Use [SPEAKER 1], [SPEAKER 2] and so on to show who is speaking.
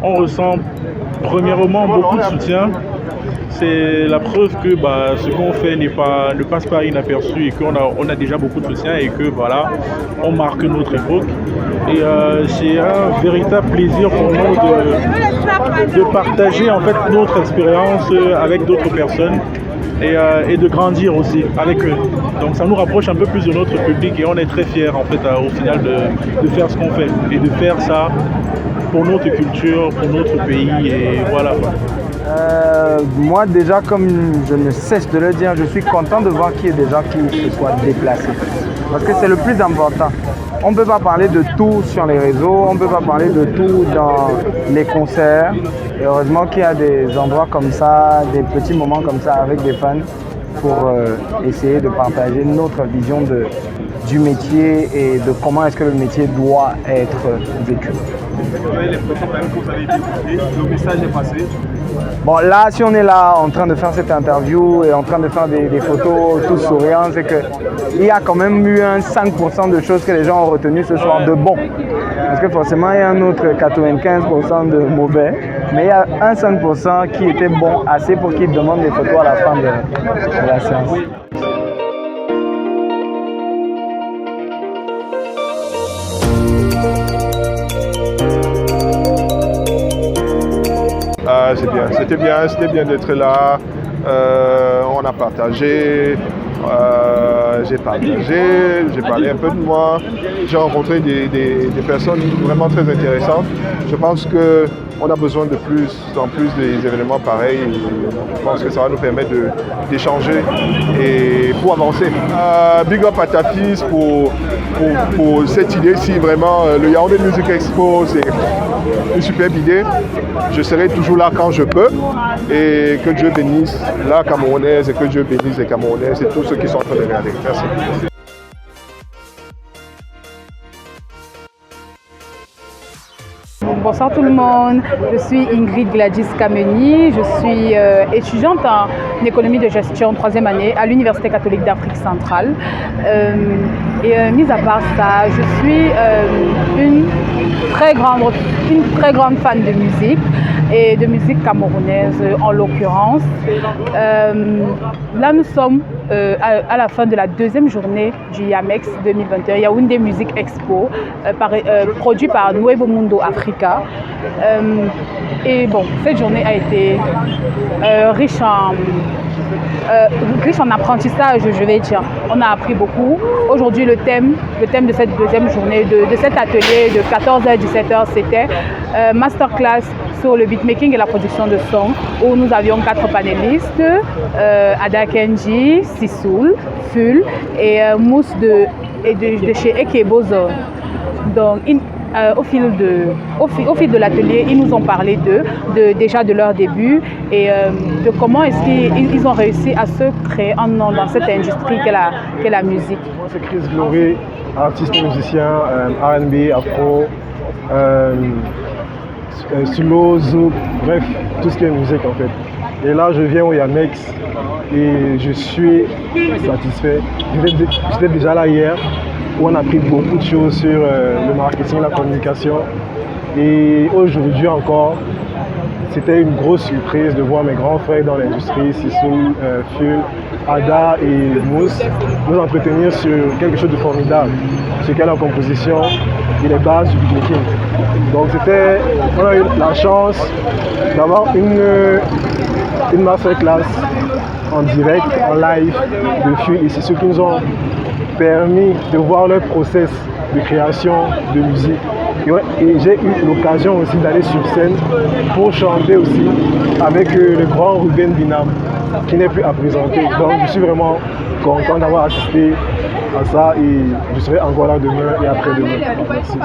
[SPEAKER 1] on ressent premièrement beaucoup de soutien. C'est la preuve que ce qu'on fait ne passe pas inaperçu et on a déjà beaucoup de soutien et que voilà, on marque notre époque. Et c'est un véritable plaisir pour nous de partager en fait notre expérience avec d'autres personnes et de grandir aussi avec eux. Donc ça nous rapproche un peu plus de notre public et on est très fiers en fait au final de faire ce qu'on fait et de faire ça pour notre culture, pour notre pays et voilà.
[SPEAKER 2] Moi déjà, comme je ne cesse de le dire, je suis content de voir qu'il y ait des gens qui se soient déplacés. Parce que c'est le plus important. On ne peut pas parler de tout sur les réseaux, on ne peut pas parler de tout dans les concerts. Et heureusement qu'il y a des endroits comme ça, des petits moments comme ça avec des fans pour essayer de partager notre vision du métier et de comment est-ce que le métier doit être vécu.
[SPEAKER 3] Vous avez l'impression quand même que vous avez été écouté, le message est passé.
[SPEAKER 2] Bon, là, si on est là en train de faire cette interview et en train de faire des photos tous souriants, c'est qu'il y a quand même eu un 5% de choses que les gens ont retenues ce soir de bon. Parce que forcément, il y a un autre 95% de mauvais, mais il y a un 5% qui était bon assez pour qu'ils demandent des photos à la fin de la séance.
[SPEAKER 4] Ah, c'était bien d'être là. On a partagé, j'ai parlé un peu de moi. J'ai rencontré des personnes vraiment très intéressantes. Je pense qu'on a besoin de plus en plus des événements pareils. Je pense que ça va nous permettre d'échanger et pour avancer. Big up à Tafis pour cette idée-ci, vraiment. Le Yaoundé Music Expo, c'est une superbe idée. Je serai toujours là quand je peux et que Dieu bénisse la Camerounaise et que Dieu bénisse les Camerounais et tous ceux qui sont en train de regarder. Merci.
[SPEAKER 5] Bonsoir tout le monde, je suis Ingrid Gladys Kameni, je suis étudiante en économie de gestion 3e année à l'Université catholique d'Afrique centrale. Mis à part ça, je suis une très grande fan de musique et de musique camerounaise en l'occurrence. Là nous sommes à la fin de la 2e journée du YAMEX 2021, Yaoundé Music Expo, produit par Nuevo Mundo Africa. Et bon, cette journée a été riche en apprentissage, je vais dire. On a appris beaucoup. Aujourd'hui, le thème de cette 2e journée, de cet atelier de 14h à 17h, c'était masterclass sur le beatmaking et la production de son, où nous avions 4 panélistes, Ada Kenji, Sissoul, Ful et Mousse de chez Ekebozo. Donc, au fil de l'atelier, ils nous ont parlé déjà de leur début et de comment est-ce qu'ils ont réussi à se créer un nom dans cette industrie qu'est la musique.
[SPEAKER 6] Moi, c'est Chris Glory, artiste musicien, R&B, afro, solo, zouk, bref, tout ce qui est musique en fait. Et là, je viens au Yamex et je suis satisfait. J'étais déjà là hier, où on a appris beaucoup de choses sur le marketing, la communication. Et aujourd'hui encore, c'était une grosse surprise de voir mes grands frères dans l'industrie, Sissoul, Ful, Ada et Mousse, nous entretenir sur quelque chose de formidable, ce qu'est la composition et les bases du beatmaking. Donc on a eu la chance d'avoir une masterclass en direct, en live de Ful et Sissoul qui nous ont permis de voir leur process de création de musique. Et j'ai eu l'occasion aussi d'aller sur scène pour chanter aussi avec le grand Ruben Binam qui n'est plus à présenter. Donc je suis vraiment content d'avoir assisté à ça et je serai encore là demain et après-demain. Merci.